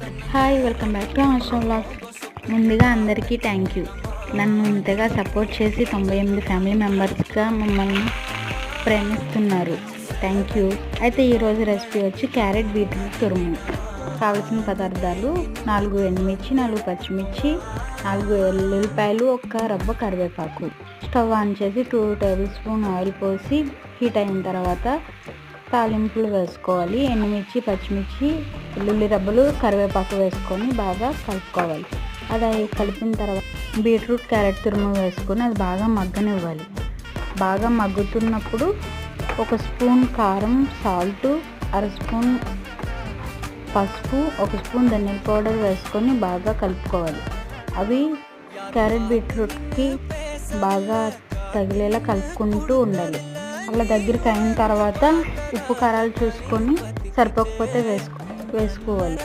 Hi, welcome back to hostel vlogs. ముందుగా అందరికీ thank you. నన్ను ఇంతగా సపోర్ట్ చేసి 98 ఫ్యామిలీ మెంబర్స్గా మమ్మల్ని ప్రేమిస్తున్నారు. Thank you. అయితే ఈరోజు రెసిపీ వచ్చి క్యారెట్ బీట్రూట్ తురుము. కావలసిన పదార్థాలు 4 ఎండుమిర్చి, 4 పచ్చిమిర్చి, 4 ఎల్లుల్లిపాయలు, 1 రబ్బ కరివేపాకు. స్టవ్ ఆన్ చేసి 2 టేబుల్ స్పూన్ ఆయిల్ పోసి హీట్ అయిన తర్వాత తాలింపులు వేసుకోవాలి. ఎండుమిర్చి, పచ్చిమిర్చి, వెల్లుల్లి రబ్బలు, కరివేపాకు వేసుకొని బాగా కలుపుకోవాలి. అది కలిపిన తర్వాత బీట్రూట్ క్యారెట్ తురుము వేసుకొని అది బాగా మగ్గనివ్వాలి. బాగా మగ్గుతున్నప్పుడు 1 స్పూన్ కారం, సాల్ట్, 1/2 స్పూన్ పసుపు, 1 స్పూన్ ధనియాల పౌడర్ వేసుకొని బాగా కలుపుకోవాలి. అవి క్యారెట్ బీట్రూట్కి బాగా తగిలేలా కలుపుకుంటూ ఉండాలి. అలా దగ్గరికి అయిన తర్వాత ఉప్పు కారాలు చూసుకొని సరిపోకపోతే వేసుకోవాలి.